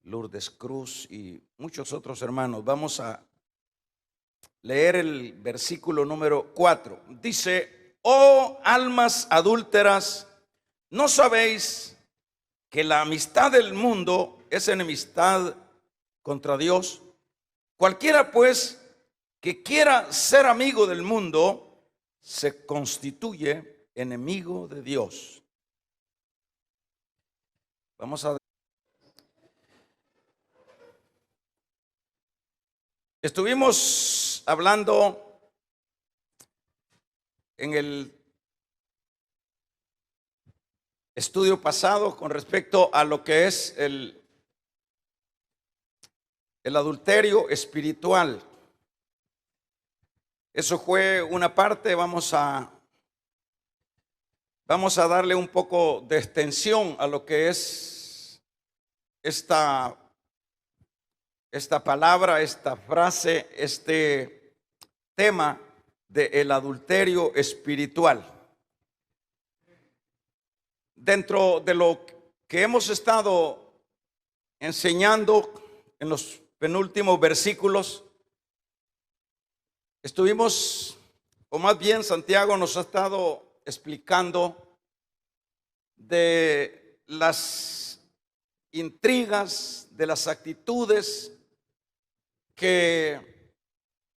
Lourdes Cruz y muchos otros hermanos. Vamos a leer el versículo número 4. Dice: oh almas adúlteras, ¿no sabéis que la amistad del mundo es enemistad contra Dios? Cualquiera pues que quiera ser amigo del mundo se constituye enemigo de Dios. Vamos a... Estuvimos hablando en el estudio pasado con respecto a lo que es el adulterio espiritual. Eso fue una parte. Vamos a darle un poco de extensión a lo que es esta palabra, esta frase, este tema del adulterio espiritual. Dentro de lo que hemos estado enseñando en los penúltimos versículos, estuvimos, o más bien Santiago nos ha estado explicando de las intrigas, de las actitudes que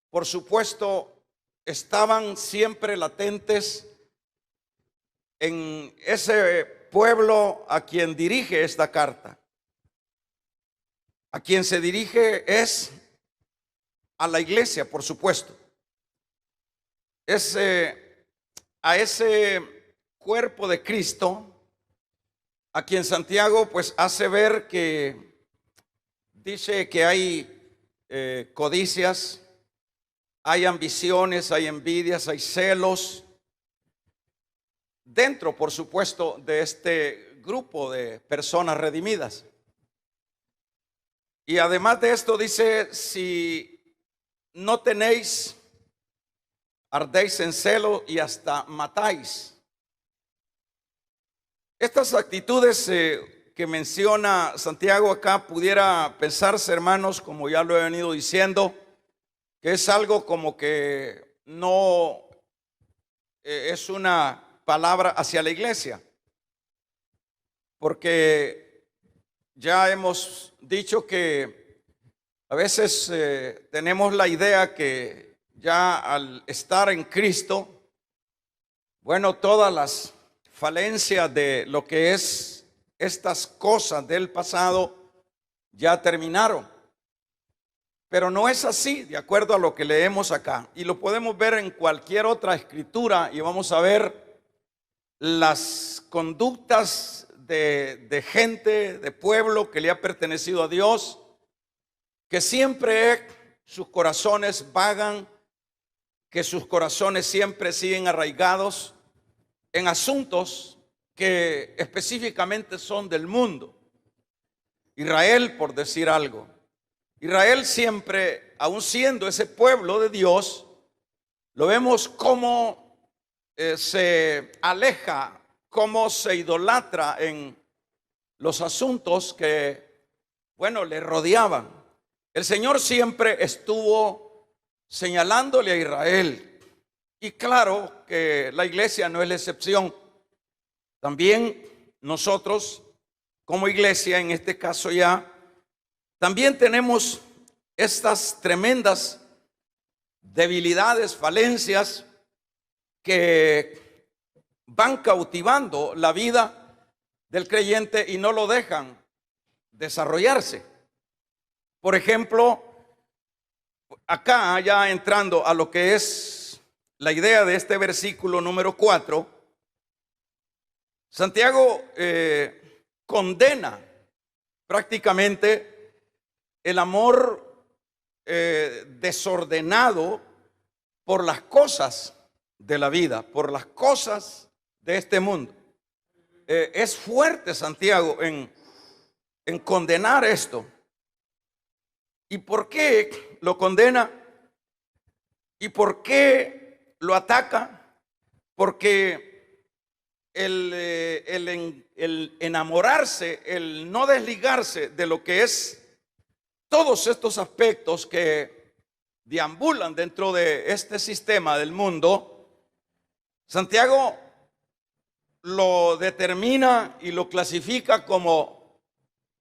por supuesto estaban siempre latentes en ese pueblo a quien dirige esta carta. A quien se dirige es a la iglesia, por supuesto. Es a ese cuerpo de Cristo a quien Santiago pues hace ver que dice que hay codicias, hay ambiciones, hay envidias, hay celos dentro, por supuesto, de este grupo de personas redimidas. Y además de esto dice: si no tenéis, ardéis en celo y hasta matáis. Estas actitudes que menciona Santiago acá, pudiera pensarse, hermanos, como ya lo he venido diciendo, que es algo como que no es una palabra hacia la iglesia, porque ya hemos dicho que a veces tenemos la idea que ya al estar en Cristo, bueno, todas las falencias de lo que es estas cosas del pasado ya terminaron. Pero no es así, de acuerdo a lo que leemos acá. Y lo podemos ver en cualquier otra escritura, y vamos a ver las conductas de gente, de pueblo que le ha pertenecido a Dios, que siempre sus corazones vagan, que sus corazones siempre siguen arraigados en asuntos que específicamente son del mundo. Israel, por decir algo, Israel siempre, aun siendo ese pueblo de Dios, lo vemos como se aleja, como se idolatra en los asuntos que, bueno, le rodeaban. El Señor siempre estuvo señalándole a Israel, y claro que la iglesia no es la excepción. También nosotros, como iglesia, en este caso ya, también tenemos estas tremendas debilidades, falencias que van cautivando la vida del creyente y no lo dejan desarrollarse. Por ejemplo, acá ya entrando a lo que es la idea de este versículo número 4, Santiago condena prácticamente el amor desordenado por las cosas de la vida, por las cosas de este mundo. Es fuerte Santiago en condenar esto. ¿Y por qué lo condena? ¿Y por qué lo ataca? Porque el enamorarse, el no desligarse de lo que es todos estos aspectos que deambulan dentro de este sistema del mundo, Santiago lo determina y lo clasifica como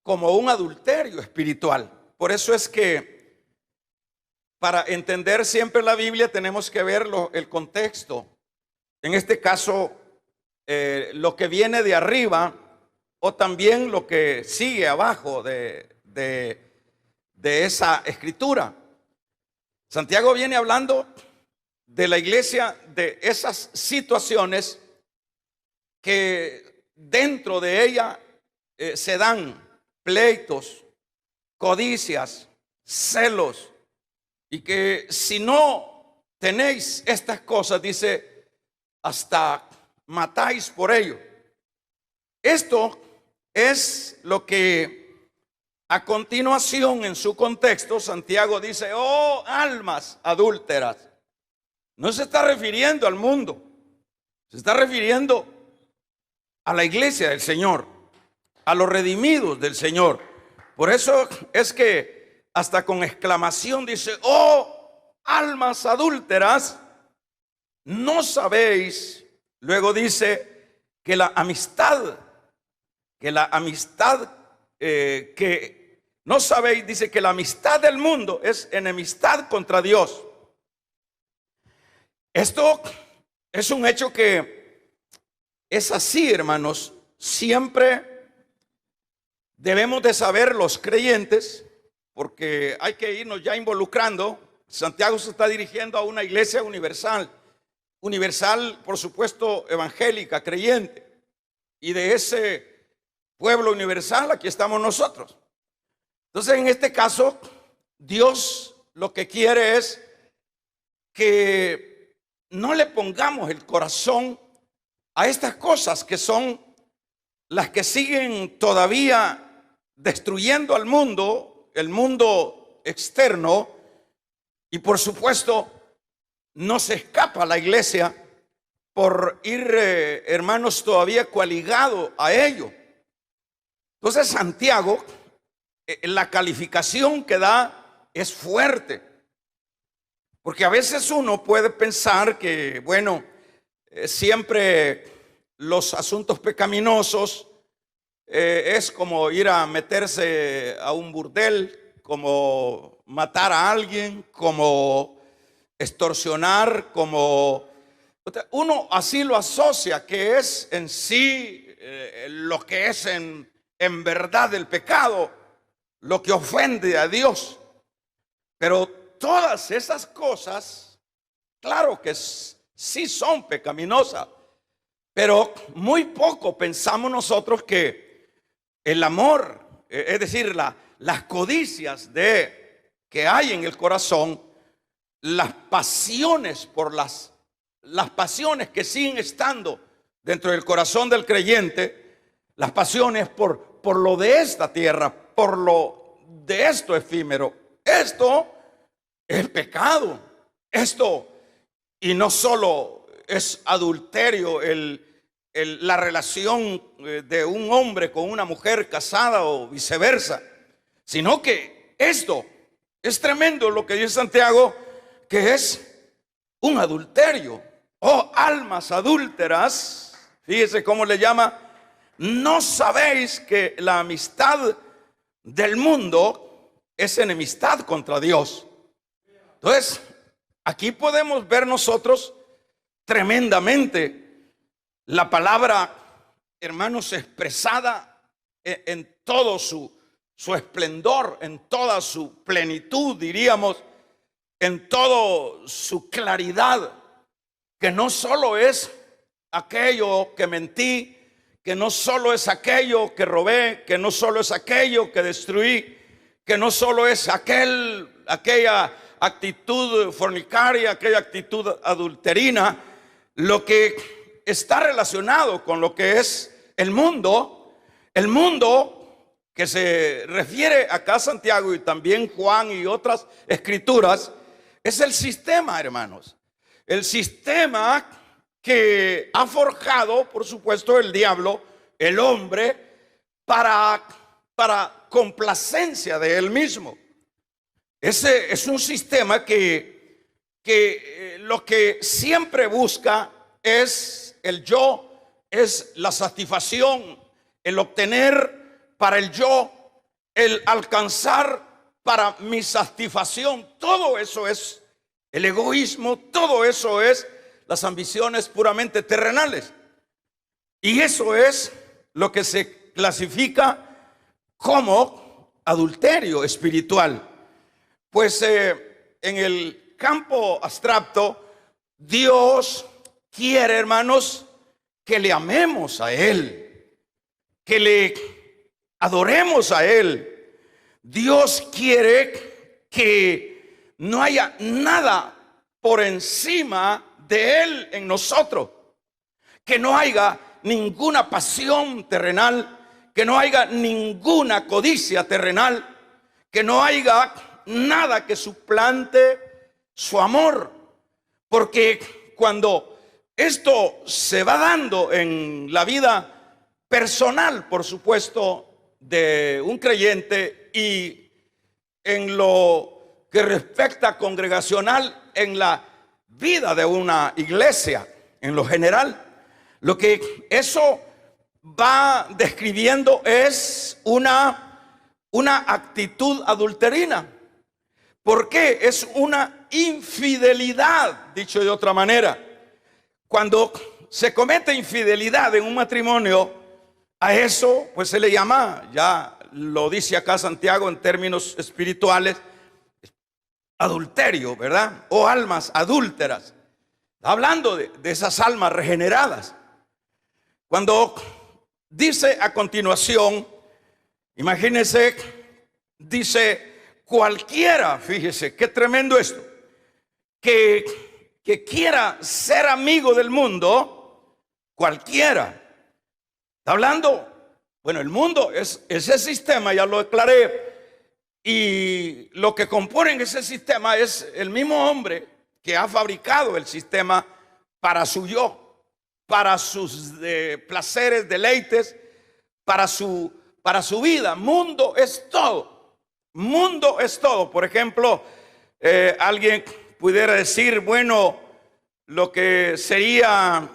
un adulterio espiritual. Por eso es que para entender siempre la Biblia tenemos que ver el contexto. En este caso, lo que viene de arriba o también lo que sigue abajo de esa escritura. Santiago viene hablando de la iglesia, de esas situaciones que dentro de ella se dan pleitos, codicias, celos, y que si no tenéis estas cosas, dice, hasta matáis por ello. Esto es lo que a continuación en su contexto Santiago dice: oh almas adúlteras. No se está refiriendo al mundo, se está refiriendo a la iglesia del Señor, a los redimidos del Señor. Por eso es que hasta con exclamación dice: oh almas adúlteras, no sabéis. Luego dice que la amistad que no sabéis, dice que la amistad del mundo es enemistad contra Dios. Esto es un hecho que es así, hermanos. Siempre debemos de saber los creyentes, porque hay que irnos ya involucrando. Santiago se está dirigiendo a una iglesia universal, por supuesto, evangélica, creyente. Y de ese pueblo universal, aquí estamos nosotros. Entonces, en este caso, Dios lo que quiere es que no le pongamos el corazón a estas cosas que son las que siguen todavía destruyendo al mundo, el mundo externo. Y por supuesto, no se escapa la iglesia por ir, hermanos, todavía coaligado a ello. Entonces Santiago, la calificación que da es fuerte, porque a veces uno puede pensar que, bueno, siempre los asuntos pecaminosos es como ir a meterse a un burdel, como matar a alguien, como extorsionar, como uno así lo asocia, que es en sí lo que es en verdad el pecado, lo que ofende a Dios. Pero todas esas cosas, claro que sí son pecaminosas, pero muy poco pensamos nosotros que el amor, es decir, las codicias que hay en el corazón, las pasiones por las pasiones que siguen estando dentro del corazón del creyente, las pasiones por lo de esta tierra, por lo de esto efímero, esto es pecado. Esto, y no solo es adulterio la relación de un hombre con una mujer casada o viceversa, sino que esto es tremendo lo que dice Santiago, que es un adulterio. Oh almas adúlteras, fíjese cómo le llama: no sabéis que la amistad del mundo es enemistad contra Dios. Entonces, aquí podemos ver nosotros tremendamente la palabra, hermanos, expresada en todo su esplendor, en toda su plenitud, diríamos, en toda su claridad, que no solo es aquello que mentí, que no solo es aquello que robé, que no solo es aquello que destruí, que no solo es aquella actitud fornicaria, aquella actitud adulterina, lo que está relacionado con lo que es el mundo que se refiere acá a Santiago y también Juan y otras escrituras, es el sistema, hermanos. El sistema que ha forjado, por supuesto, el diablo, el hombre, para complacencia de él mismo. Ese es un sistema que lo que siempre busca es el yo, es la satisfacción, el obtener para el yo, el alcanzar para mi satisfacción. Todo eso es el egoísmo, todo eso es las ambiciones puramente terrenales. Y eso es lo que se clasifica como adulterio espiritual. Pues en el campo abstracto, Dios quiere, hermanos, que le amemos a Él, que le adoremos a Él. Dios quiere que no haya nada por encima de Él en nosotros, que no haya ninguna pasión terrenal, que no haya ninguna codicia terrenal, que no haya nada que suplante su amor. Porque cuando esto se va dando en la vida personal, por supuesto, de un creyente, y en lo que respecta congregacional, en la vida de una iglesia, en lo general, lo que eso va describiendo es una actitud adulterina. ¿Por qué? Es una infidelidad, dicho de otra manera. Cuando se comete infidelidad en un matrimonio, a eso pues se le llama, ya lo dice acá Santiago en términos espirituales, adulterio, ¿verdad? O almas adúlteras. Hablando de esas almas regeneradas. Cuando dice a continuación, imagínense, dice cualquiera, fíjese, qué tremendo esto, que quiera ser amigo del mundo, cualquiera. Está hablando, bueno, el mundo es ese sistema, ya lo aclaré, y lo que compone ese sistema es el mismo hombre que ha fabricado el sistema para su yo, para sus placeres, deleites, para su vida. Mundo es todo. Mundo es todo. Por ejemplo, alguien pudiera decir, bueno, lo que sería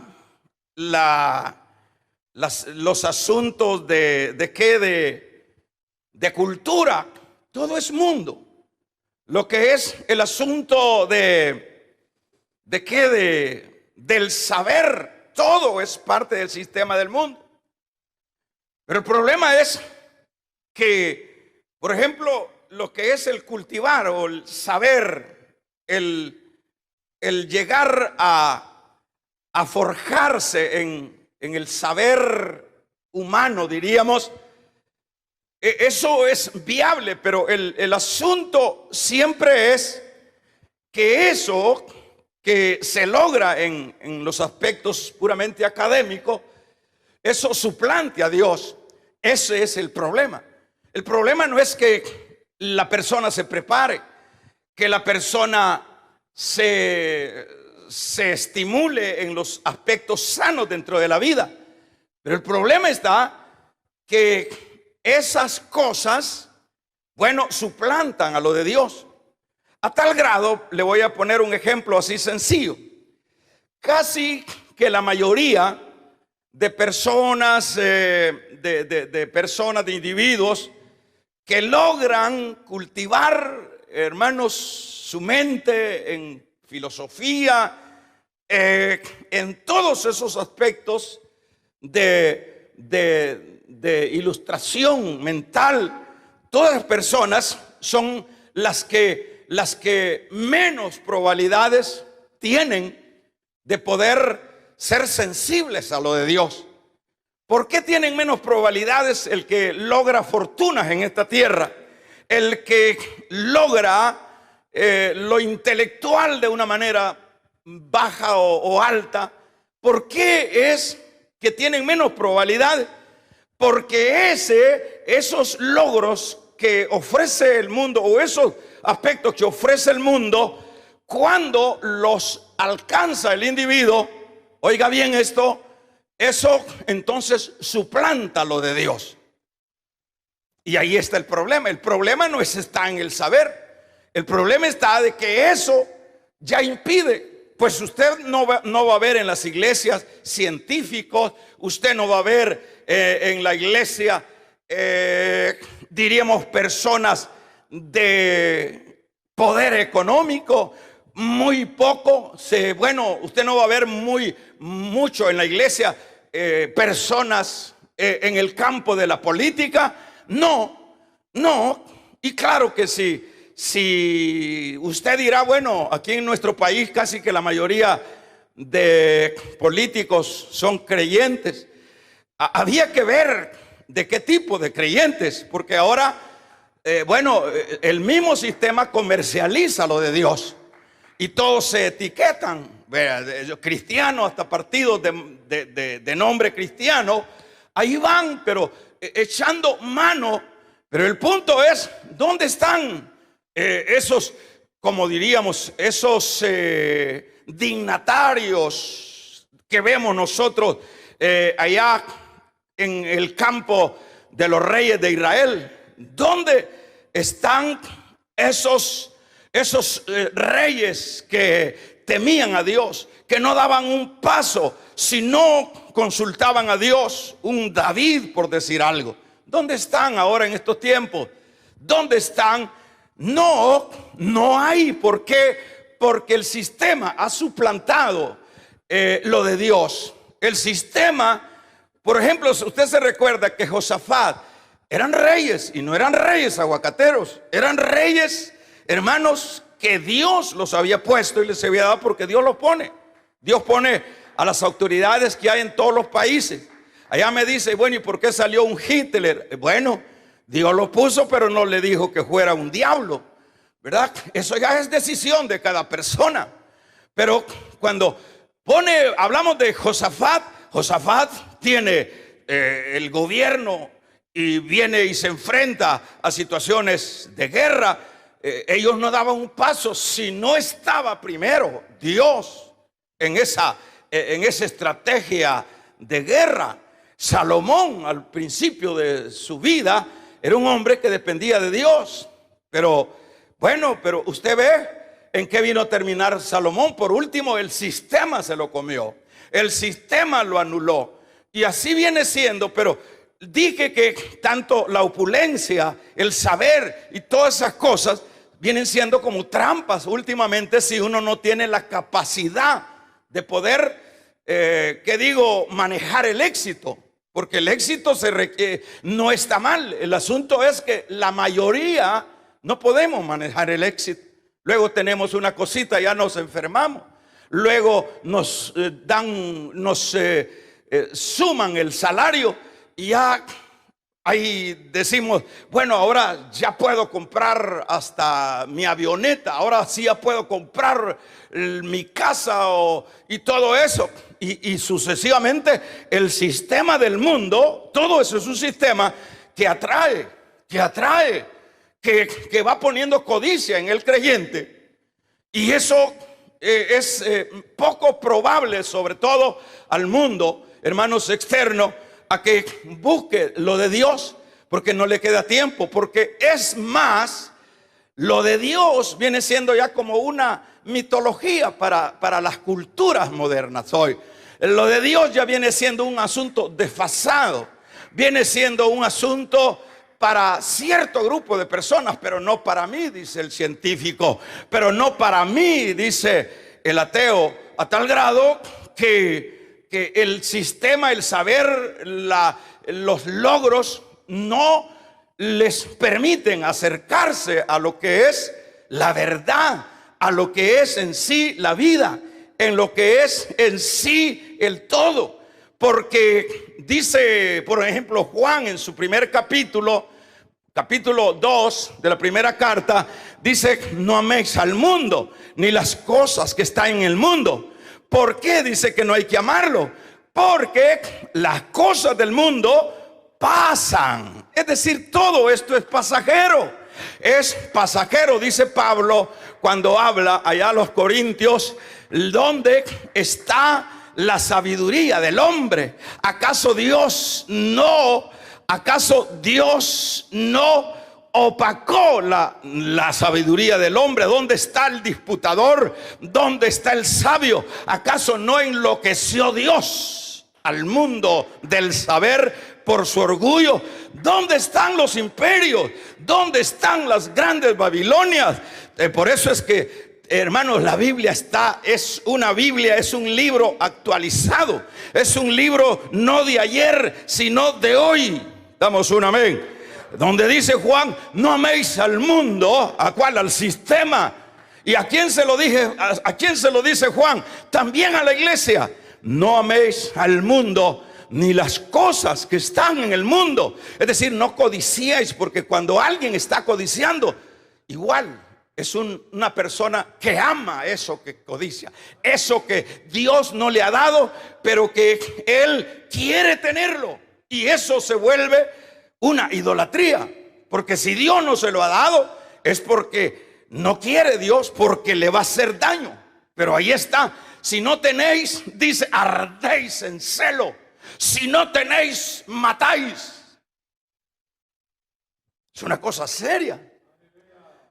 los asuntos de cultura, todo es mundo. Lo que es el asunto del saber, todo es parte del sistema del mundo. Pero el problema es que, por ejemplo, lo que es el cultivar o el saber, el llegar a forjarse en el saber humano, diríamos, eso es viable, pero el asunto siempre es que eso que se logra en los aspectos puramente académicos, eso suplante a Dios. Ese es el problema. El problema no es que la persona se prepare, que la persona se estimule en los aspectos sanos dentro de la vida. Pero el problema está que esas cosas, bueno, suplantan a lo de Dios. A tal grado, le voy a poner un ejemplo así sencillo. Casi que la mayoría de personas, de individuos que logran cultivar, hermanos, su mente en filosofía, en todos esos aspectos de ilustración mental, todas las personas son las que menos probabilidades tienen de poder ser sensibles a lo de Dios. ¿Por qué tienen menos probabilidades el que logra fortunas en esta tierra? El que logra lo intelectual de una manera baja o alta. ¿Por qué es que tienen menos probabilidades? Porque esos logros que ofrece el mundo, o esos aspectos que ofrece el mundo, cuando los alcanza el individuo, oiga bien esto, eso entonces suplanta lo de Dios. Y ahí está el problema. El problema no está en el saber. El problema está de que eso ya impide, pues usted no va a ver en las iglesias científicos, usted no va a ver en la iglesia, diríamos, personas de poder económico. Muy poco, usted no va a ver mucho en la iglesia personas en el campo de la política. No, y claro que sí. Si usted dirá, bueno, aquí en nuestro país casi que la mayoría de políticos son creyentes. Había que ver de qué tipo de creyentes, porque ahora, el mismo sistema comercializa lo de Dios y todos se etiquetan, cristianos, hasta partidos de nombre cristiano, ahí van, pero echando mano. Pero el punto es, ¿dónde están esos, como diríamos, esos dignatarios que vemos nosotros allá en el campo de los reyes de Israel? ¿Dónde están esos reyes que temían a Dios, que no daban un paso si no consultaban a Dios? Un David, por decir algo. ¿Dónde están ahora en estos tiempos? ¿Dónde están? No hay. ¿Por qué? Porque el sistema ha suplantado lo de Dios. El sistema, por ejemplo, usted se recuerda que Josafat eran reyes, y no eran reyes aguacateros, eran reyes, hermanos, que Dios los había puesto y les había dado, porque Dios los pone. Dios pone a las autoridades que hay en todos los países. Allá me dice, bueno, ¿y por qué salió un Hitler? Bueno, Dios lo puso, pero no le dijo que fuera un diablo, ¿verdad? Eso ya es decisión de cada persona. Pero cuando hablamos de Josafat tiene el gobierno y viene y se enfrenta a situaciones de guerra. Ellos no daban un paso si no estaba primero Dios en esa estrategia de guerra. Salomón, al principio de su vida, era un hombre que dependía de Dios. Pero usted ve en qué vino a terminar Salomón. Por último, el sistema se lo comió, el sistema lo anuló, y así viene siendo. Pero dije que tanto la opulencia, el saber y todas esas cosas vienen siendo como trampas últimamente si uno no tiene la capacidad de poder, manejar el éxito. Porque el éxito no está mal. El asunto es que la mayoría no podemos manejar el éxito. Luego tenemos una cosita, ya nos enfermamos. Luego nos suman el salario y ya ahí decimos, bueno, ahora ya puedo comprar hasta mi avioneta, ahora sí ya puedo comprar mi casa y todo eso. Y sucesivamente el sistema del mundo, todo eso es un sistema que atrae, que va poniendo codicia en el creyente. Y eso es poco probable, sobre todo al mundo, hermanos, externo, a que busque lo de Dios, porque no le queda tiempo. Porque es más, lo de Dios viene siendo ya como una mitología para las culturas modernas hoy. Lo de Dios ya viene siendo un asunto desfasado, viene siendo un asunto para cierto grupo de personas, pero no para mí, dice el científico, pero no para mí, dice el ateo, a tal grado que el sistema, el saber, los logros no les permiten acercarse a lo que es la verdad, a lo que es en sí la vida, en lo que es en sí el todo. Porque dice, por ejemplo, Juan en su primer capítulo 2 de la primera carta, dice: no améis al mundo ni las cosas que están en el mundo. ¿Por qué dice que no hay que amarlo? Porque las cosas del mundo pasan. Es decir, todo esto es pasajero. Es pasajero, dice Pablo cuando habla allá a los Corintios, ¿dónde está la sabiduría del hombre? ¿Acaso Dios no opacó la sabiduría del hombre. ¿Dónde está el disputador? ¿Dónde está el sabio? ¿Acaso no enloqueció Dios al mundo del saber por su orgullo? ¿Dónde están los imperios? ¿Dónde están las grandes Babilonias? Por eso es que, hermanos, la Biblia es una Biblia, es un libro actualizado, es un libro no de ayer, sino de hoy. Damos un amén. Donde dice Juan: no améis al mundo. ¿A cuál? Al sistema. ¿Y a quién se lo dije? ¿A quién se lo dice Juan? También a la iglesia. No améis al mundo ni las cosas que están en el mundo. Es decir, no codiciéis, porque cuando alguien está codiciando, igual es una persona que ama eso que codicia, eso que Dios no le ha dado, pero que él quiere tenerlo. Y eso se vuelve una idolatría, porque si Dios no se lo ha dado, es porque no quiere Dios, porque le va a hacer daño. Pero ahí está: si no tenéis, dice, ardéis en celo. Si no tenéis, matáis. Es una cosa seria.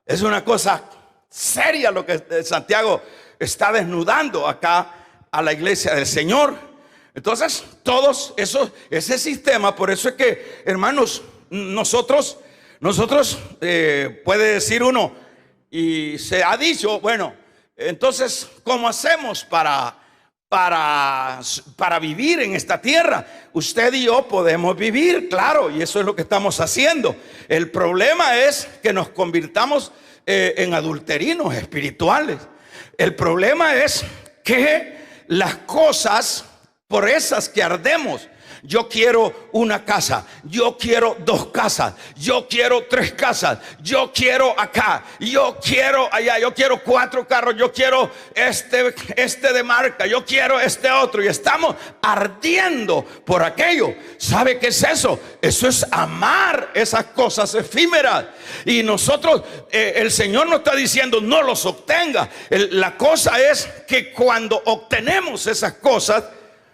Es una cosa seria lo que Santiago está desnudando acá a la iglesia del Señor. Entonces, ese sistema, por eso es que, hermanos, nosotros puede decir uno, y se ha dicho, bueno, entonces, ¿cómo hacemos para vivir en esta tierra? Usted y yo podemos vivir, claro, y eso es lo que estamos haciendo. El problema es que nos convirtamos en adulterinos espirituales. El problema es que las cosas por esas que ardemos, yo quiero una casa, yo quiero 2 casas, yo quiero 3 casas, yo quiero acá, yo quiero allá, yo quiero 4 carros, yo quiero este de marca, yo quiero este otro, y estamos ardiendo por aquello. ¿Sabe qué es eso? Eso es amar esas cosas efímeras. Y nosotros, el Señor nos está diciendo: no los obtenga. La cosa es que cuando obtenemos esas cosas,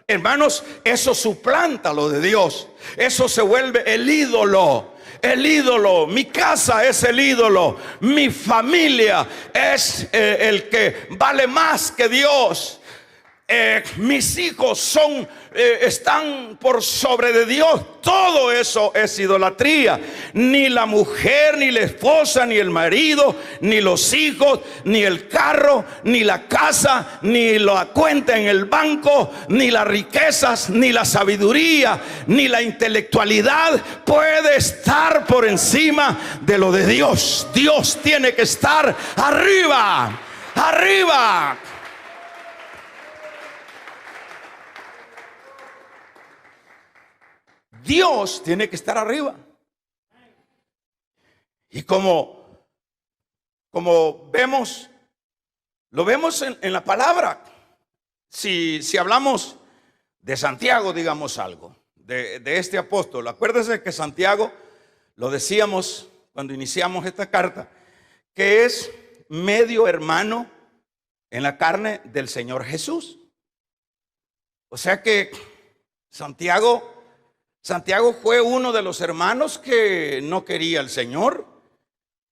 hermanos, eso suplanta lo de Dios. Eso se vuelve el ídolo. El ídolo. Mi casa es el ídolo. Mi familia es el que vale más que Dios. Mis hijos están por sobre de Dios. Todo eso es idolatría. Ni la mujer, ni la esposa, ni el marido, ni los hijos, ni el carro, ni la casa, ni la cuenta en el banco, ni las riquezas, ni la sabiduría, ni la intelectualidad puede estar por encima de lo de Dios. Dios tiene que estar arriba, arriba. Dios tiene que estar arriba. Y como vemos, lo vemos en la palabra. Si hablamos de Santiago, digamos algo de este apóstol. Acuérdese que Santiago, lo decíamos cuando iniciamos esta carta, que es medio hermano en la carne del Señor Jesús. O sea que Santiago fue uno de los hermanos que no quería al Señor.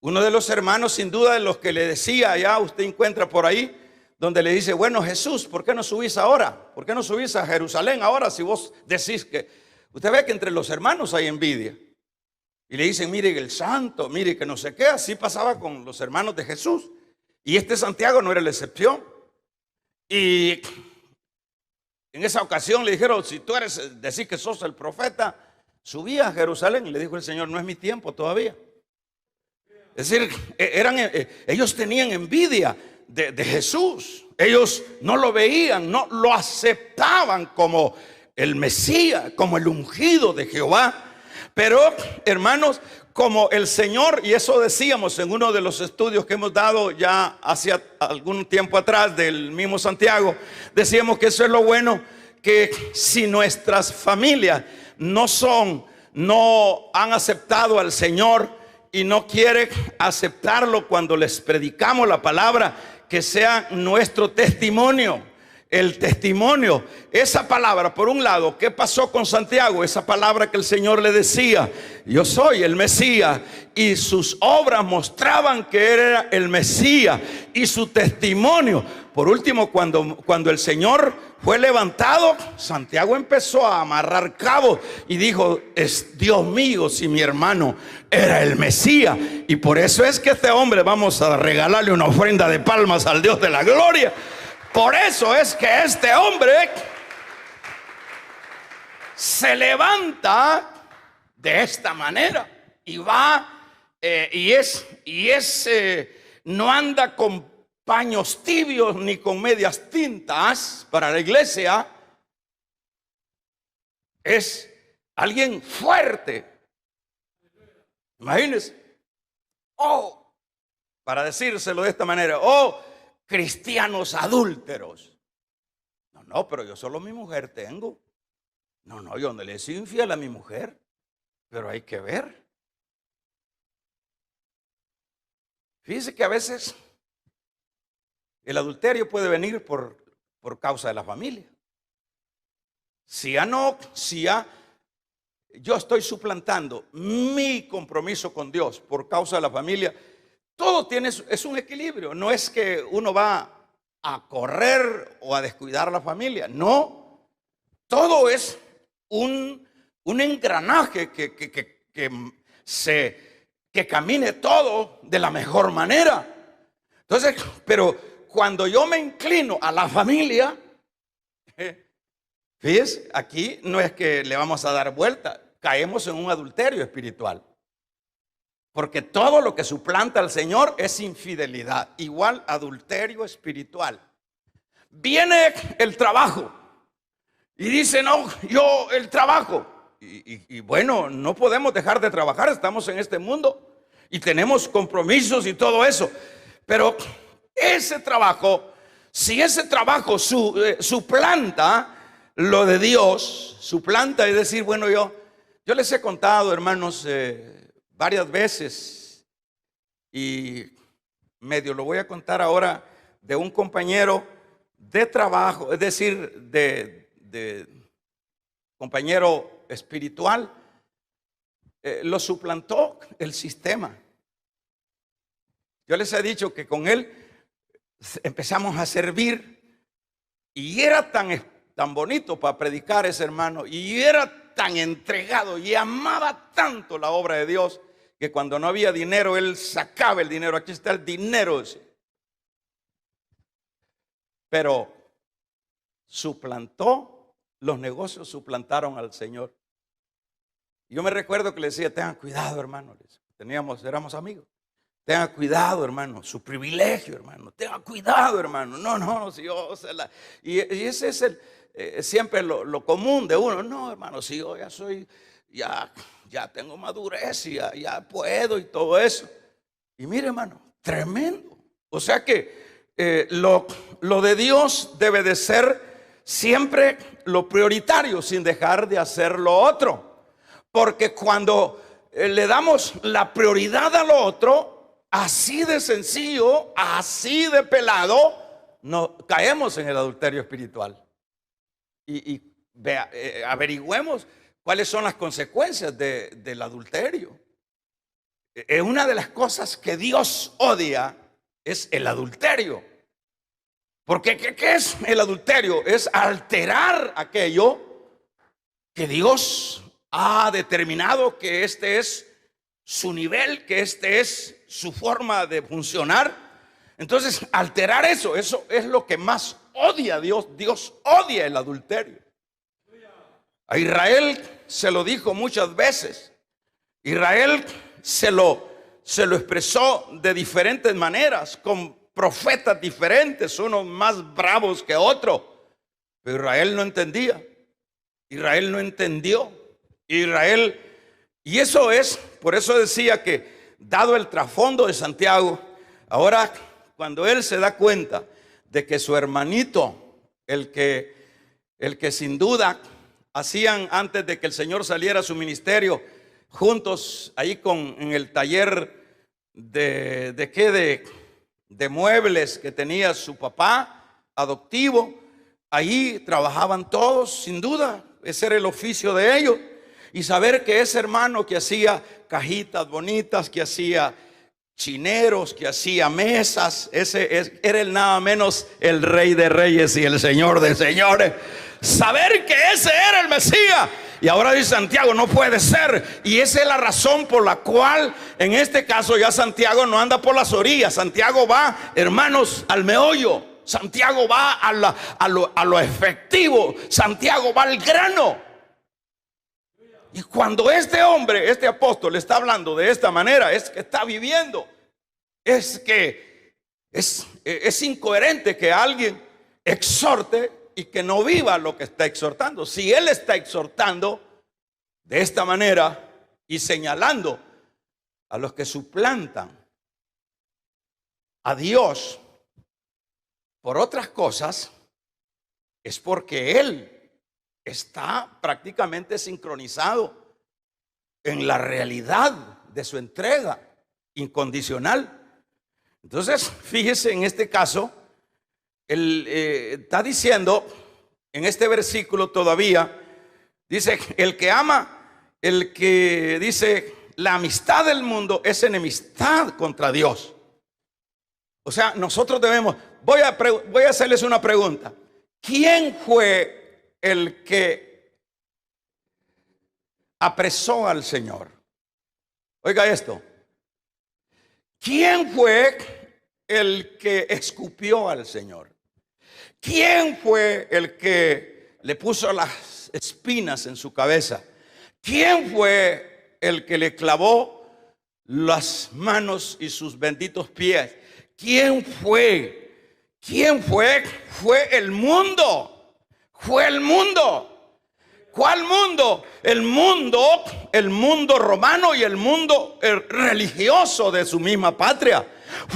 Uno de los hermanos, sin duda, de los que le decía, ya usted encuentra por ahí, donde le dice: bueno, Jesús, ¿por qué no subís ahora? ¿Por qué no subís a Jerusalén ahora si vos decís que... Usted ve que entre los hermanos hay envidia. Y le dicen: mire el santo, mire que no sé qué. Así pasaba con los hermanos de Jesús. Y este Santiago no era la excepción. Y en esa ocasión le dijeron: si tú decís que sos el profeta, subí a Jerusalén. Y le dijo el Señor: no es mi tiempo todavía. Es decir, ellos tenían envidia de Jesús. Ellos no lo veían, no lo aceptaban como el Mesías, como el ungido de Jehová. Pero, hermanos, como el Señor, y eso decíamos en uno de los estudios que hemos dado ya hace algún tiempo atrás del mismo Santiago, decíamos que eso es lo bueno, que si nuestras familias no han aceptado al Señor y no quieren aceptarlo cuando les predicamos la palabra, que sea nuestro testimonio. el testimonio, esa palabra, por un lado, ¿qué pasó con Santiago? Esa palabra que el Señor le decía, yo soy el Mesías, y sus obras mostraban que era el Mesías, y su testimonio. Por último, cuando el Señor fue levantado, Santiago empezó a amarrar cabos y dijo, es Dios mío, si mi hermano era el Mesías. Y por eso es que este hombre, vamos a regalarle una ofrenda de palmas al Dios de la gloria. Por eso es que este hombre se levanta de esta manera y va no anda con paños tibios ni con medias tintas para la iglesia. Es alguien fuerte. Imagínense. Para decírselo de esta manera, cristianos adúlteros. No, pero yo solo mi mujer tengo. No, yo no le soy infiel a mi mujer. Pero hay que ver. Fíjese que a veces el adulterio puede venir por causa de la familia. Si yo estoy suplantando mi compromiso con Dios por causa de la familia, todo es un equilibrio. No es que uno va a correr o a descuidar a la familia. No, todo es un engranaje que camine todo de la mejor manera. Entonces, pero cuando yo me inclino a la familia, fíjese, aquí no es que le vamos a dar vuelta, caemos en un adulterio espiritual. Porque todo lo que suplanta al Señor es infidelidad, igual adulterio espiritual. Viene el trabajo y dice, no, yo el trabajo. Y bueno, no podemos dejar de trabajar, estamos en este mundo y tenemos compromisos y todo eso. Pero ese trabajo, si ese trabajo suplanta lo de Dios, suplanta, es decir, bueno, yo les he contado, hermanos, varias veces, y medio lo voy a contar ahora, de un compañero de trabajo, es decir, de compañero espiritual, lo suplantó el sistema. Yo les he dicho que con él empezamos a servir y era tan bonito para predicar ese hermano, y era tan entregado y amaba tanto la obra de Dios, que cuando no había dinero, él sacaba el dinero. Aquí está el dinero. Pero los negocios suplantaron al Señor. Yo me recuerdo que le decía, tengan cuidado, hermano. Éramos amigos. Tengan cuidado, hermano, su privilegio, hermano. Tengan cuidado, hermano. No, si yo y ese es siempre lo común de uno. No, hermano, si yo ya soy, ya tengo madurez y ya puedo y todo eso. Y mire, hermano, tremendo. O sea que lo de Dios debe de ser siempre lo prioritario, sin dejar de hacer lo otro. Porque cuando le damos la prioridad a lo otro, así de sencillo, así de pelado, caemos en el adulterio espiritual. Y averigüemos cuáles son las consecuencias del adulterio. Una de las cosas que Dios odia es el adulterio. Porque ¿qué es el adulterio? Es alterar aquello que Dios ha determinado que este es su nivel, que este es su forma de funcionar. Entonces, alterar eso es lo que más odia Dios. Dios odia el adulterio. A Israel se lo dijo muchas veces. Israel se lo expresó de diferentes maneras, con profetas diferentes, unos más bravos que otros. Pero Israel no entendía. Israel no entendió. Y eso es, por eso decía que, dado el trasfondo de Santiago, ahora cuando él se da cuenta de que su hermanito, el que sin duda hacían antes de que el Señor saliera a su ministerio, juntos ahí en el taller de muebles que tenía su papá adoptivo, ahí trabajaban todos, sin duda, ese era el oficio de ellos. Y saber que ese hermano que hacía cajitas bonitas, que hacía chineros, que hacía mesas, era el nada menos el Rey de Reyes y el Señor de Señores. Saber que ese era el Mesías. Y ahora dice Santiago, no puede ser. Y esa es la razón por la cual en este caso ya Santiago no anda por las orillas. Santiago va, hermanos, al meollo. Santiago va a lo efectivo. Santiago va al grano. Y cuando este hombre, este apóstol está hablando de esta manera, es que está viviendo. Es que es incoherente que alguien exhorte y que no viva lo que está exhortando. Si él está exhortando de esta manera y señalando a los que suplantan a Dios por otras cosas, es porque él está prácticamente sincronizado en la realidad de su entrega incondicional. Entonces, fíjese en este caso, él está diciendo en este versículo todavía, dice, el que ama, el que dice, la amistad del mundo es enemistad contra Dios. O sea, nosotros debemos, voy a hacerles una pregunta. ¿Quién fue el que apresó al Señor? Oiga esto. ¿Quién fue el que escupió al Señor? ¿Quién fue el que le puso las espinas en su cabeza? ¿Quién fue el que le clavó las manos y sus benditos pies? ¿Quién fue? ¿Quién fue? Fue el mundo. Fue el mundo. ¿Cuál mundo? El mundo romano y el mundo religioso de su misma patria.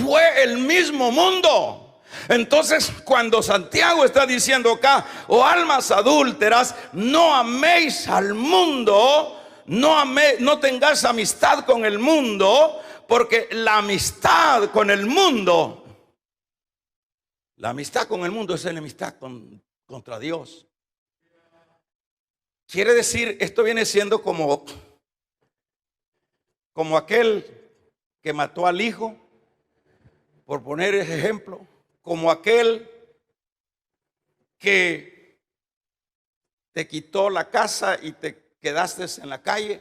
Fue el mismo mundo. Entonces, cuando Santiago está diciendo acá, oh almas adúlteras, no améis al mundo, no tengáis amistad con el mundo, porque la amistad con el mundo es enemistad contra Dios. Quiere decir, esto viene siendo como aquel que mató al hijo, por poner ese ejemplo, como aquel que te quitó la casa y te quedaste en la calle,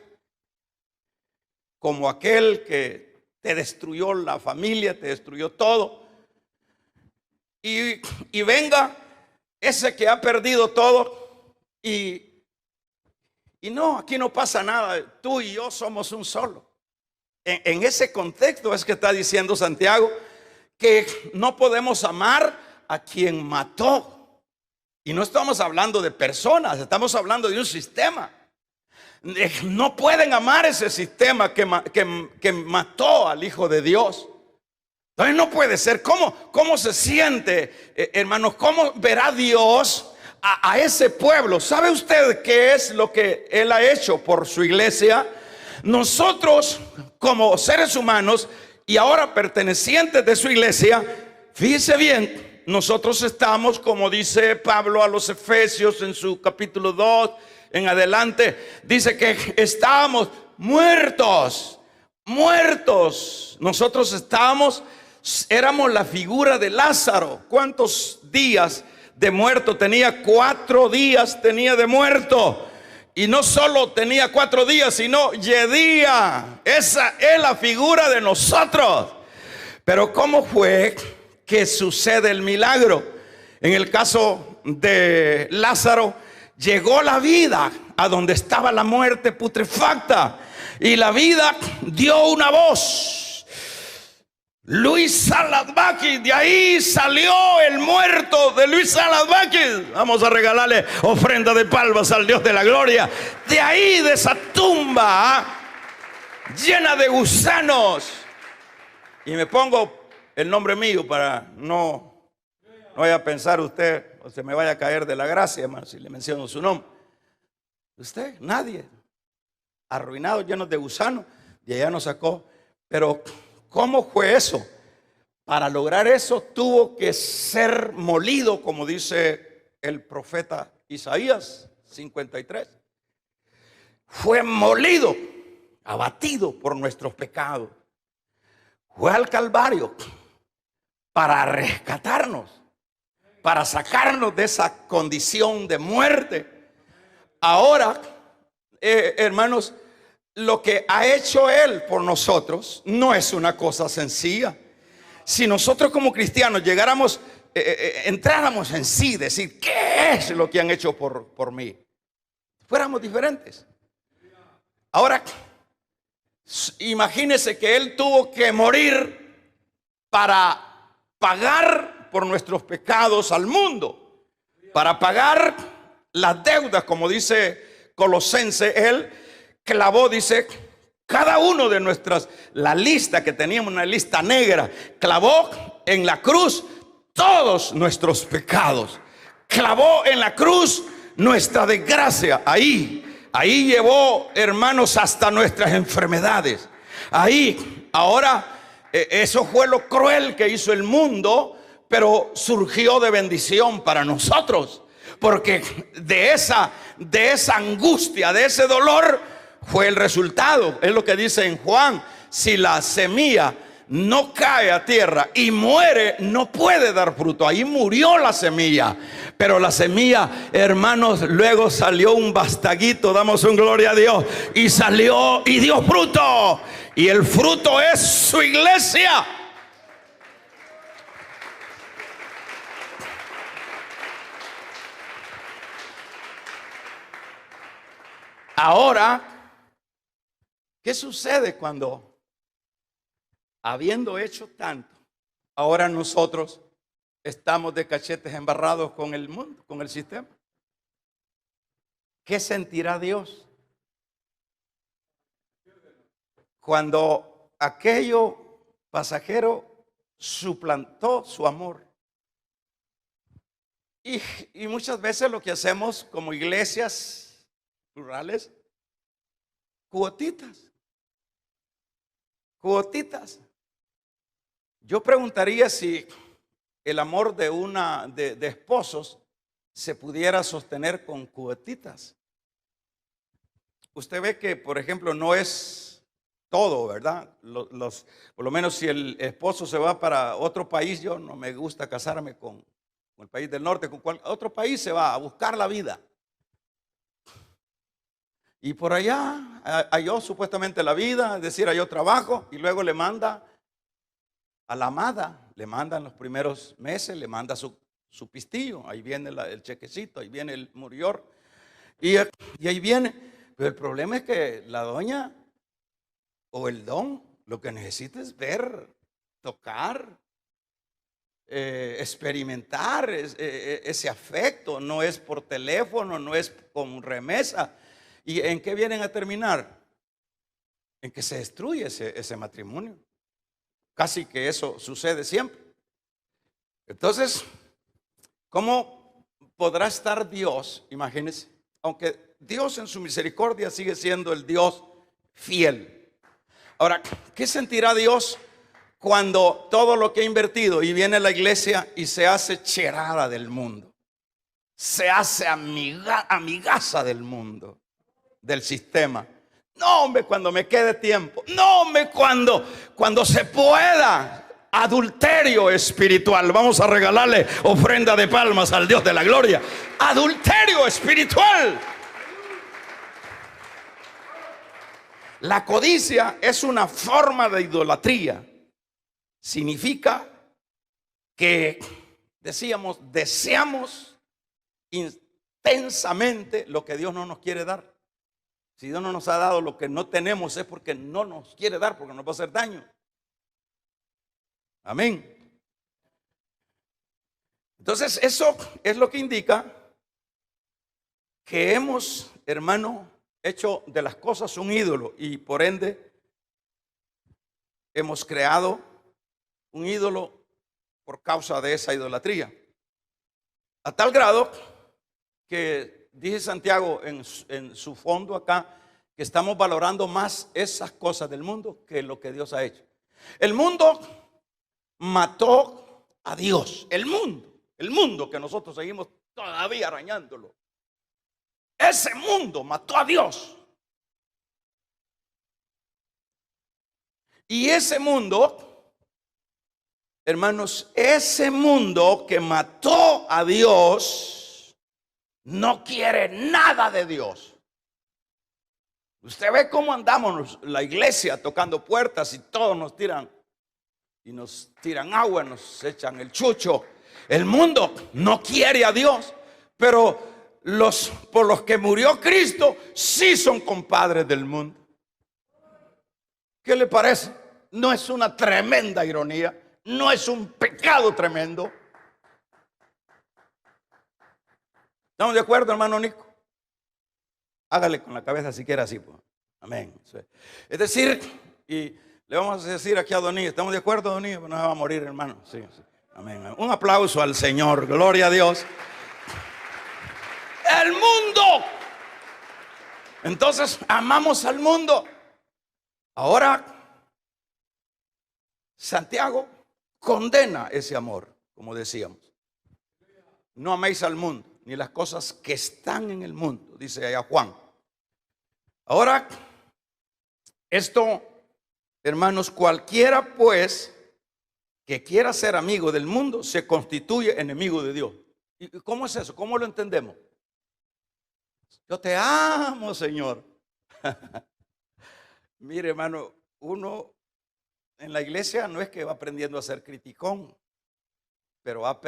como aquel que te destruyó la familia, te destruyó todo, y venga ese que ha perdido todo y no, aquí no pasa nada, tú y yo somos un solo. En ese contexto es que está diciendo Santiago que no podemos amar a quien mató. Y no estamos hablando de personas, estamos hablando de un sistema. No pueden amar ese sistema que mató al Hijo de Dios. Entonces no puede ser. ¿Cómo se siente, hermanos? ¿Cómo verá Dios a ese pueblo? ¿Sabe usted qué es lo que Él ha hecho por su iglesia? Nosotros como seres humanos y ahora pertenecientes de su iglesia, fíjese bien, nosotros estamos, como dice Pablo a los Efesios en su capítulo 2 en adelante, dice que estábamos muertos. Nosotros éramos la figura de Lázaro. ¿Cuántos días de muerto tenía? 4 días tenía de muerto. Y no solo tenía 4 días, sino yedía. Esa es la figura de nosotros. Pero ¿cómo fue que sucede el milagro? En el caso de Lázaro, llegó la vida a donde estaba la muerte putrefacta. Y la vida dio una voz. Luis Saladbaki, de ahí salió el muerto de Luis Saladbaki. Vamos a regalarle ofrenda de palmas al Dios de la gloria. De ahí, de esa tumba llena de gusanos. Y me pongo el nombre mío para no vaya a pensar usted o se me vaya a caer de la gracia, hermano, si le menciono su nombre. Usted, nadie. Arruinado, llenos de gusanos. Y allá nos sacó. Pero ¿cómo fue eso? Para lograr eso tuvo que ser molido, como dice el profeta Isaías 53. Fue molido, abatido por nuestros pecados. Fue al Calvario para rescatarnos, para sacarnos de esa condición de muerte. Ahora, hermanos, lo que ha hecho Él por nosotros no es una cosa sencilla. Si nosotros como cristianos llegáramos, entráramos en sí, decir, ¿qué es lo que han hecho por mí? Fuéramos diferentes. Ahora, imagínese que Él tuvo que morir para pagar por nuestros pecados al mundo, para pagar las deudas, como dice Colosenses. Él clavó, dice, cada uno de nuestras, la lista que teníamos, una lista negra, clavó en la cruz todos nuestros pecados, clavó en la cruz nuestra desgracia. Ahí llevó, hermanos, hasta nuestras enfermedades. Ahora, eso fue lo cruel que hizo el mundo, pero surgió de bendición para nosotros, porque de esa angustia, de ese dolor, fue el resultado. Es lo que dice en Juan: si la semilla no cae a tierra y muere, no puede dar fruto. Ahí murió la semilla. Pero la semilla, hermanos, luego salió un bastaguito, damos un gloria a Dios, y salió y dio fruto. Y el fruto es su iglesia. Ahora, ¿qué sucede cuando, habiendo hecho tanto, ahora nosotros estamos de cachetes embarrados con el mundo, con el sistema? ¿Qué sentirá Dios cuando aquello pasajero suplantó su amor? Y muchas veces lo que hacemos como iglesias plurales, cuotitas. Yo preguntaría si el amor de esposos se pudiera sostener con cuotitas. Usted ve que, por ejemplo, no es todo, ¿verdad? Por lo menos si el esposo se va para otro país, yo no me gusta casarme con el país del norte, con otro país se va a buscar la vida. Y por allá halló supuestamente la vida, es decir, halló trabajo, y luego le manda a la amada, le mandan los primeros meses, le manda su pistillo, ahí viene el chequecito, ahí viene el murior, y ahí viene. Pero el problema es que la doña o el don lo que necesita es ver, tocar, experimentar ese afecto. No es por teléfono, no es con remesa. ¿Y en qué vienen a terminar? En que se destruye ese matrimonio. Casi que eso sucede siempre. Entonces, ¿cómo podrá estar Dios? Imagínense, aunque Dios en su misericordia sigue siendo el Dios fiel. Ahora, ¿qué sentirá Dios cuando todo lo que ha invertido y viene la iglesia y se hace cherada del mundo? Se hace amigaza del mundo, del sistema. No, hombre, cuando me quede tiempo. No, hombre, cuando se pueda. Adulterio espiritual. Vamos a regalarle ofrenda de palmas al Dios de la gloria. Adulterio espiritual. La codicia es una forma de idolatría. Significa que, decíamos, deseamos intensamente lo que Dios no nos quiere dar. Si Dios no nos ha dado lo que no tenemos, es porque no nos quiere dar, porque nos va a hacer daño. Amén. Entonces, eso es lo que indica que hemos, hermano, hecho de las cosas un ídolo, y por ende hemos creado un ídolo por causa de esa idolatría. A tal grado que dice Santiago en su fondo acá, que estamos valorando más esas cosas del mundo que lo que Dios ha hecho. El mundo mató a Dios. El mundo que nosotros seguimos todavía arañándolo. Ese mundo mató a Dios. Y ese mundo, hermanos, ese mundo que mató a Dios, no quiere nada de Dios. Usted ve cómo andamos la iglesia tocando puertas y todos nos tiran agua, nos echan el chucho. El mundo no quiere a Dios, pero por los que murió Cristo sí son compadres del mundo. ¿Qué le parece? ¿No es una tremenda ironía? ¿No es un pecado tremendo? ¿Estamos de acuerdo, hermano Nico? Hágale con la cabeza si quiere así, pues. Amén. Es decir, y le vamos a decir aquí a Donía, ¿estamos de acuerdo, Donía? No se va a morir, hermano. Sí, sí. Amén. Un aplauso al Señor, gloria a Dios. El mundo. Entonces, amamos al mundo. Ahora, Santiago condena ese amor, como decíamos. No améis al mundo, ni las cosas que están en el mundo, dice allá Juan. Ahora, esto, hermanos, cualquiera pues que quiera ser amigo del mundo se constituye enemigo de Dios. ¿Y cómo es eso? ¿Cómo lo entendemos? Yo te amo, Señor. Mire, hermano, uno en la iglesia no es que va aprendiendo a ser criticón, pero va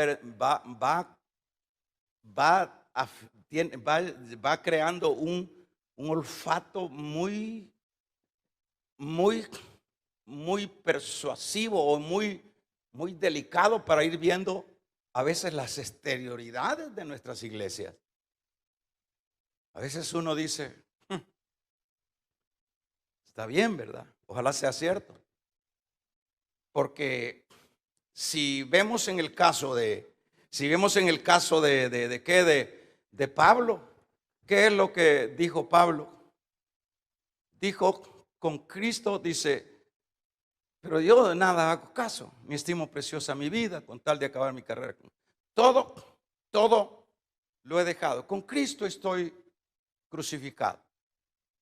creando un olfato muy persuasivo o muy delicado para ir viendo a veces las exterioridades de nuestras iglesias. A veces uno dice, está bien, ¿verdad? Ojalá sea cierto. Porque si vemos en el caso de Pablo, ¿qué es lo que dijo Pablo? Dijo, con Cristo, dice, pero yo de nada hago caso, me estimo preciosa mi vida con tal de acabar mi carrera. Todo lo he dejado. Con Cristo estoy crucificado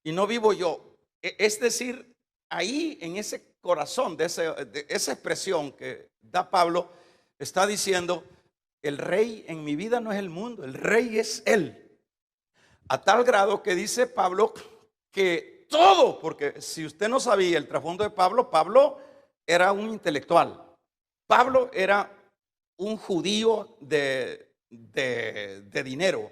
y no vivo yo. Es decir, ahí en ese corazón de esa expresión que da Pablo, está diciendo, el rey en mi vida no es el mundo, el rey es Él. A tal grado que dice Pablo que todo, porque si usted no sabía el trasfondo de Pablo era un intelectual. Pablo era un judío de dinero.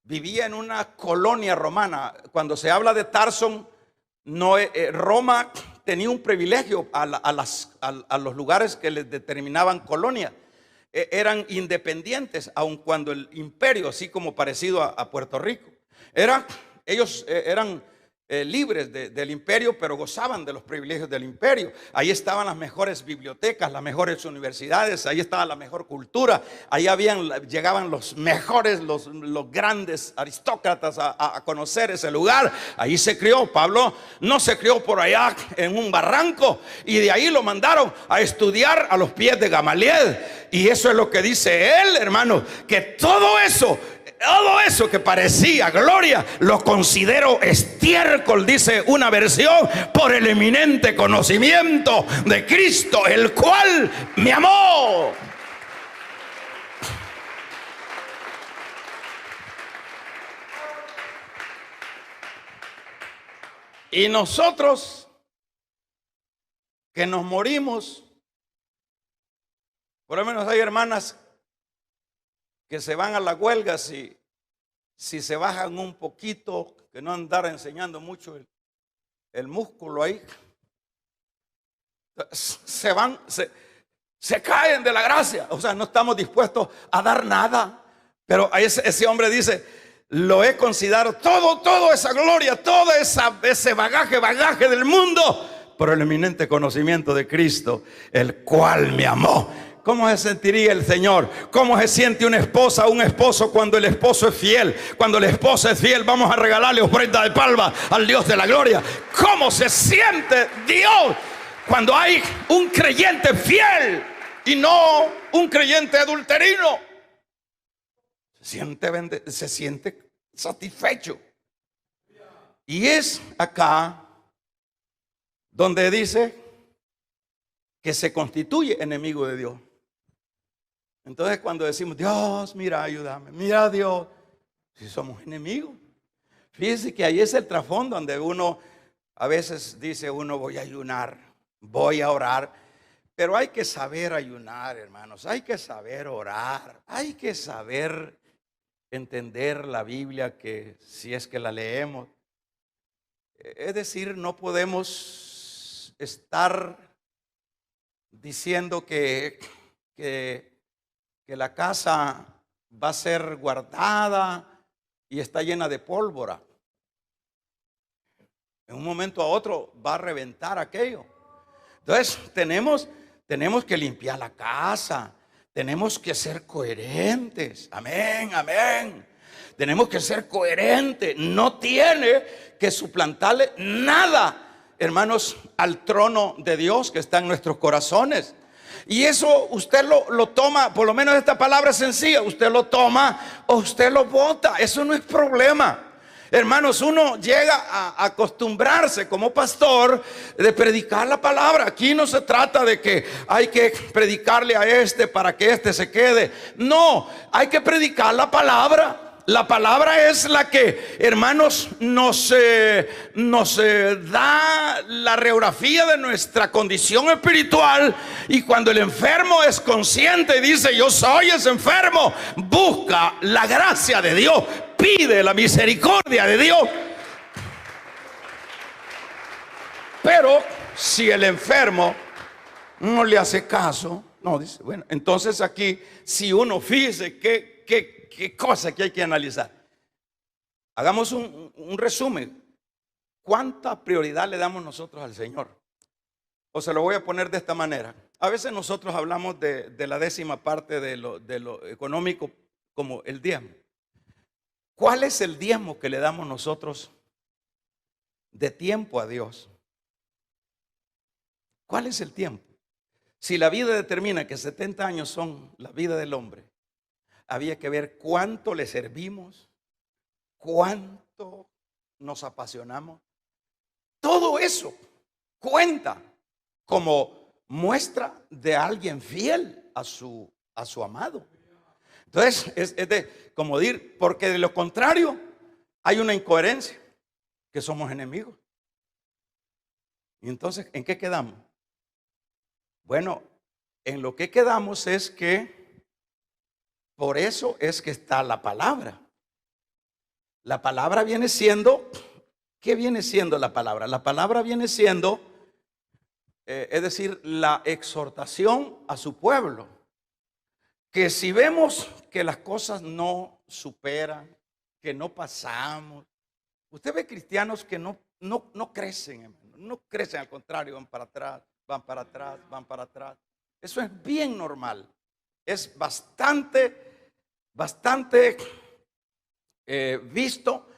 Vivía en una colonia romana. Cuando se habla de Tarso, Roma tenía un privilegio a los lugares que les determinaban colonia. Eran independientes, aun cuando el imperio, así como parecido a Puerto Rico, ellos eran libres del imperio, pero gozaban de los privilegios del imperio. Ahí estaban las mejores bibliotecas, las mejores universidades, ahí estaba la mejor cultura, ahí llegaban los mejores, los grandes aristócratas a conocer ese lugar. Ahí se crió. Pablo no se crió por allá en un barranco, y de ahí lo mandaron a estudiar a los pies de Gamaliel. Y eso es lo que dice él, hermano, que todo eso que parecía gloria, lo considero estiércol, dice una versión, por el eminente conocimiento de Cristo, el cual me amó. Y nosotros que nos morimos, por lo menos hay hermanas que se van a las huelgas y si se bajan un poquito, que no andar enseñando mucho el músculo ahí, se caen de la gracia. O sea, no estamos dispuestos a dar nada. Pero ese hombre dice, lo he considerado toda esa gloria, todo ese bagaje del mundo, por el eminente conocimiento de Cristo, el cual me amó. ¿Cómo se sentiría el Señor? ¿Cómo se siente una esposa o un esposo cuando el esposo es fiel? Cuando la esposa es fiel, vamos a regalarle ofrenda de palma al Dios de la gloria. ¿Cómo se siente Dios cuando hay un creyente fiel y no un creyente adulterino? se siente satisfecho. Y es acá donde dice que se constituye enemigo de Dios. Entonces cuando decimos, Dios, mira, ayúdame, mira Dios, si somos enemigos. Fíjense que ahí es el trasfondo donde uno a veces dice uno, voy a ayunar, voy a orar. Pero hay que saber ayunar, hermanos, hay que saber orar, hay que saber entender la Biblia, que si es que la leemos. Es decir, no podemos estar diciendo que la casa va a ser guardada y está llena de pólvora. En un momento a otro va a reventar aquello. Entonces tenemos que limpiar la casa. Tenemos que ser coherentes. Amén, amén. Tenemos que ser coherentes. No tiene que suplantarle nada, hermanos, al trono de Dios que está en nuestros corazones. Y eso usted lo toma, por lo menos esta palabra sencilla, usted lo toma o usted lo bota. Eso no es problema. Hermanos, uno llega a acostumbrarse como pastor de predicar la palabra. Aquí no se trata de que hay que predicarle a este para que este se quede. No, hay que predicar la palabra. La palabra es la que, hermanos, nos da la radiografía de nuestra condición espiritual. Y cuando el enfermo es consciente y dice, yo soy ese enfermo, busca la gracia de Dios, pide la misericordia de Dios. Pero si el enfermo no le hace caso, no dice, bueno, entonces aquí, si uno fíjese qué cosa que hay que analizar. Hagamos un resumen. ¿Cuánta prioridad le damos nosotros al Señor? O se lo voy a poner de esta manera. A veces nosotros hablamos de la 10ª parte de lo económico como el diezmo. ¿Cuál es el diezmo que le damos nosotros de tiempo a Dios? ¿Cuál es el tiempo? Si la vida determina que 70 años son la vida del hombre, había que ver cuánto le servimos, cuánto nos apasionamos. Todo eso cuenta como muestra de alguien fiel a su amado. Entonces es de como decir, porque de lo contrario hay una incoherencia, que somos enemigos. Y entonces, ¿en qué quedamos? Bueno, en lo que quedamos es que por eso es que está la palabra. La palabra viene siendo, ¿qué viene siendo la palabra? La palabra viene siendo, es decir, la exhortación a su pueblo. Que si vemos que las cosas no superan, que no pasamos, usted ve cristianos que no crecen, hermano, no crecen, al contrario, van para atrás, van para atrás, van para atrás. Eso es bien normal. Es bastante visto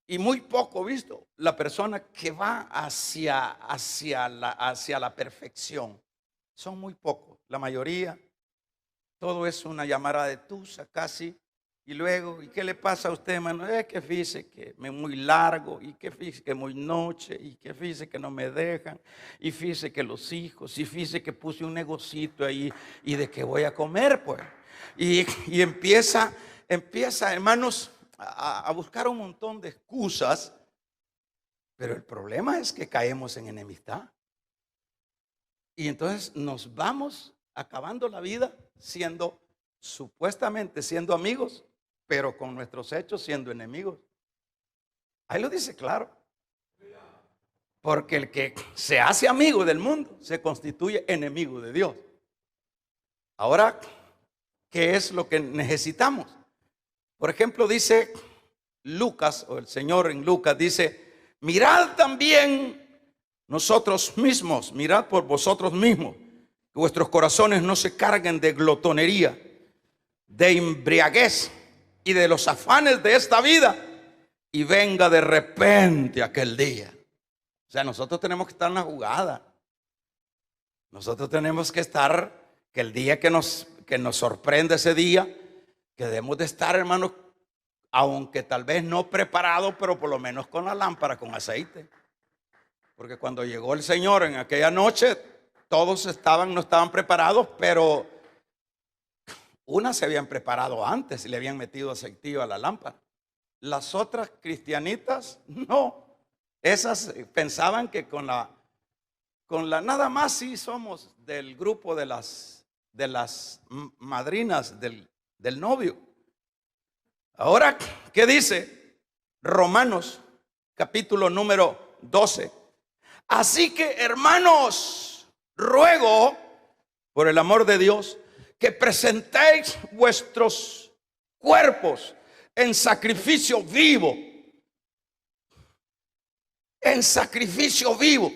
y muy poco visto la persona que va hacia la perfección. Son muy pocos. La mayoría, todo es una llamada de tusa casi. Y luego, ¿y qué le pasa a usted, hermano? Es que fíjese que es muy largo, y que fíjese que es muy noche, y que fíjese que no me dejan, y fíjese que los hijos, y fíjese que puse un negocito ahí, y de qué voy a comer, pues. Y empieza, hermanos, a buscar un montón de excusas, pero el problema es que caemos en enemistad. Y entonces nos vamos acabando la vida supuestamente siendo amigos, pero con nuestros hechos siendo enemigos. Ahí lo dice claro. Porque el que se hace amigo del mundo se constituye enemigo de Dios. Ahora, ¿qué es lo que necesitamos? Por ejemplo, dice Lucas, o el Señor en Lucas dice, mirad también nosotros mismos, mirad por vosotros mismos, que vuestros corazones no se carguen de glotonería, de embriaguez y de los afanes de esta vida, y venga de repente aquel día. O sea, nosotros tenemos que estar en la jugada. Nosotros tenemos que estar, que el día que nos sorprende ese día, que debemos de estar, hermanos, aunque tal vez no preparados, pero por lo menos con la lámpara, con aceite. Porque cuando llegó el Señor en aquella noche, todos no estaban preparados, pero unas se habían preparado antes y le habían metido aceitillo a la lámpara. Las otras cristianitas, no. Esas pensaban que con la nada más sí somos del grupo de las madrinas del novio. Ahora, ¿qué dice Romanos capítulo número 12? Así que, hermanos, ruego por el amor de Dios que presentéis vuestros cuerpos en sacrificio vivo. En sacrificio vivo.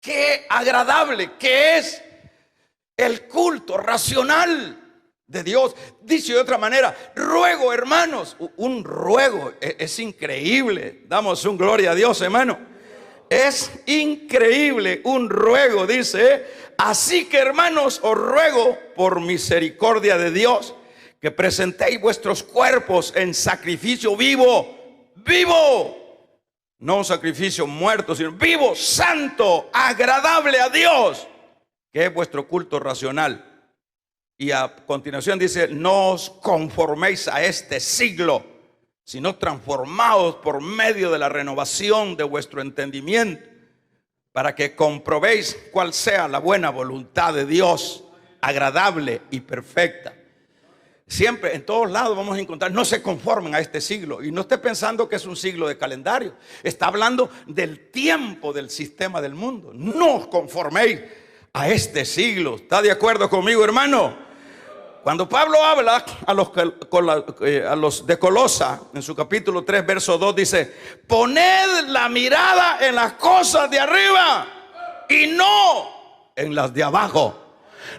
Qué agradable que es el culto racional de Dios. Dicho de otra manera, ruego, hermanos. Un ruego es increíble. Damos un gloria a Dios, hermano. Es increíble un ruego, dice. Así que, hermanos, os ruego por misericordia de Dios que presentéis vuestros cuerpos en sacrificio vivo. Vivo. No un sacrificio muerto, sino vivo, santo, agradable a Dios, que es vuestro culto racional. Y a continuación dice, no os conforméis a este siglo, sino transformaos por medio de la renovación de vuestro entendimiento, para que comprobéis cuál sea la buena voluntad de Dios, agradable y perfecta. Siempre, en todos lados vamos a encontrar, no se conformen a este siglo. Y no esté pensando que es un siglo de calendario. Está hablando del tiempo del sistema del mundo. No os conforméis a este siglo. ¿Está de acuerdo conmigo, hermano? Cuando Pablo habla a los de Colosa, en su capítulo 3, verso 2, dice, poned la mirada en las cosas de arriba y no en las de abajo.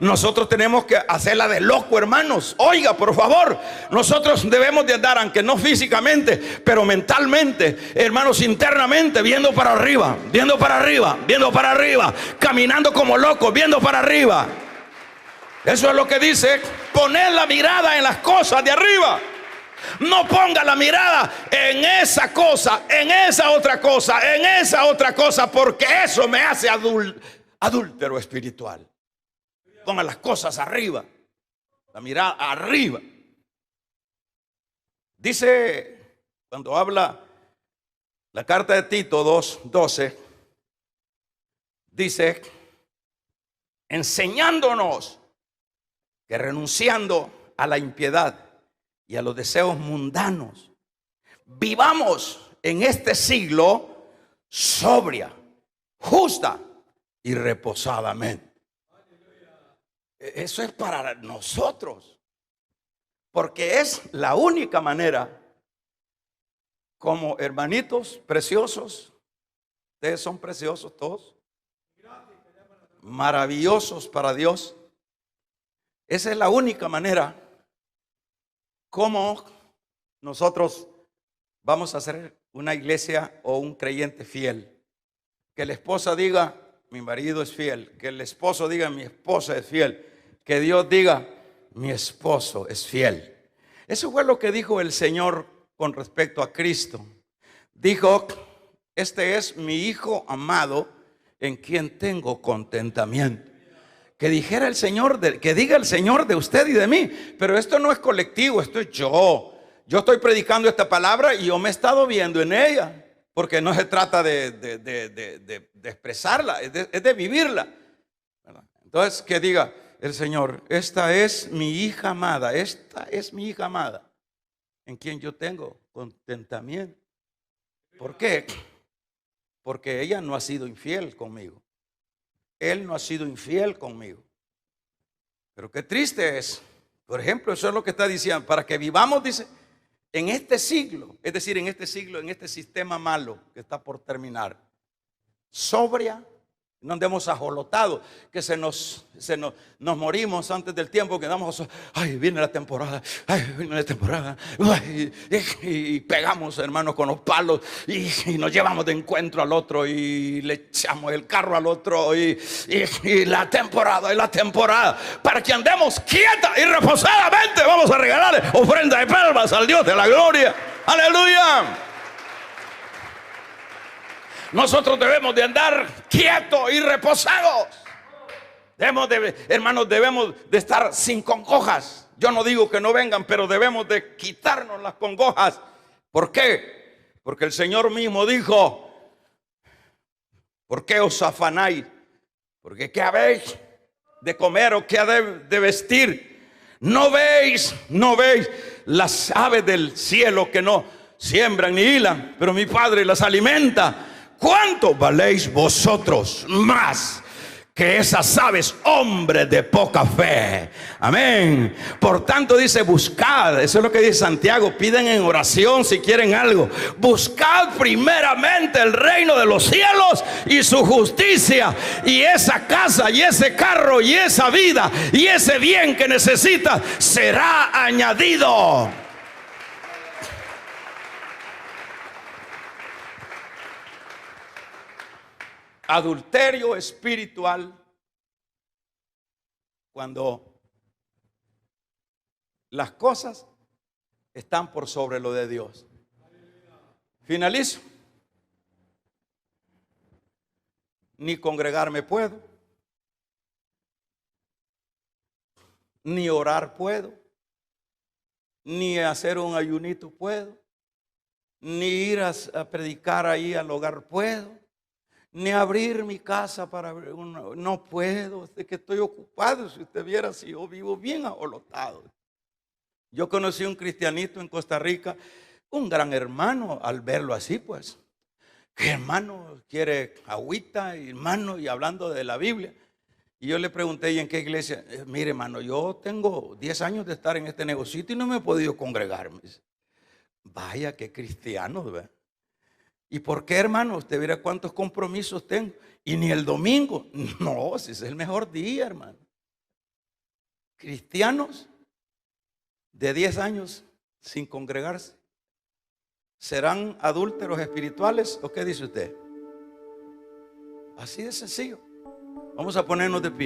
Nosotros tenemos que hacerla de loco, hermanos. Oiga, por favor, nosotros debemos de andar, aunque no físicamente, pero mentalmente, hermanos, internamente, viendo para arriba, viendo para arriba, viendo para arriba, caminando como locos, viendo para arriba. Eso es lo que dice, poner la mirada en las cosas de arriba. No ponga la mirada en esa cosa, en esa otra cosa, en esa otra cosa, porque eso me hace adúltero espiritual. Ponga las cosas arriba, la mirada arriba. Dice, cuando habla la carta de Tito 2:12, dice, enseñándonos que renunciando a la impiedad y a los deseos mundanos, vivamos en este siglo sobria, justa y reposadamente. Eso es para nosotros, porque es la única manera como hermanitos preciosos. Ustedes son preciosos todos, maravillosos para Dios. Esa es la única manera como nosotros vamos a ser una iglesia o un creyente fiel. Que la esposa diga, mi marido es fiel. Que el esposo diga, mi esposa es fiel. Que Dios diga, mi esposo es fiel. Eso fue lo que dijo el Señor con respecto a Cristo. Dijo, este es mi Hijo amado en quien tengo contentamiento. Que dijera el Señor, que diga el Señor de usted y de mí. Pero esto no es colectivo, esto es yo. Yo estoy predicando esta palabra y yo me he estado viendo en ella. Porque no se trata de expresarla, es de vivirla. Entonces, que diga el Señor, esta es mi hija amada, esta es mi hija amada, en quien yo tengo contentamiento. ¿Por qué? Porque ella no ha sido infiel conmigo. Él no ha sido infiel conmigo. Pero qué triste es. Por ejemplo, eso es lo que está diciendo, para que vivamos, dice, en este siglo, es decir, en este siglo, en este sistema malo que está por terminar, sobria, No andemos ajolotados, que nos morimos antes del tiempo, que damos, ay, viene la temporada, ay, y pegamos, hermanos, con los palos y nos llevamos de encuentro al otro y le echamos el carro al otro y la temporada, para que andemos quieta y reposadamente. Vamos a regalarle ofrenda de palmas al Dios de la gloria. Aleluya. Nosotros debemos de andar quietos y reposados. Hermanos, debemos de estar sin congojas. Yo no digo que no vengan, pero debemos de quitarnos las congojas. ¿Por qué? Porque el Señor mismo dijo: ¿por qué os afanáis? Porque ¿qué habéis de comer o qué habéis de vestir? ¿No veis las aves del cielo, que no siembran ni hilan, pero mi Padre las alimenta? ¿Cuánto valéis vosotros más que esas aves, hombres de poca fe? Amén. Por tanto dice: buscad. Eso es lo que dice Santiago. Piden en oración si quieren algo. Buscad primeramente el reino de los cielos y su justicia, y esa casa y ese carro y esa vida y ese bien que necesitas será añadido. Adulterio espiritual, cuando las cosas están por sobre lo de Dios. Finalizo. Ni congregarme puedo, ni orar puedo, ni hacer un ayunito puedo, ni ir a predicar ahí al hogar puedo, ni abrir mi casa para ver no puedo, de que estoy ocupado. Si usted viera, si yo vivo bien ajolotado. Yo conocí un cristianito en Costa Rica, un gran hermano. Al verlo así, pues, que hermano quiere agüita, hermano, y hablando de la Biblia. Y yo le pregunté: ¿y en qué iglesia? Mire, hermano, yo tengo 10 años de estar en este negocito y no me he podido congregar. Vaya, qué cristianos, ¿verdad? ¿Y por qué, hermano? Usted verá cuántos compromisos tengo. Y ni el domingo. No, si es el mejor día, hermano. Cristianos de 10 años sin congregarse, ¿serán adúlteros espirituales o qué dice usted? Así de sencillo. Vamos a ponernos de pie.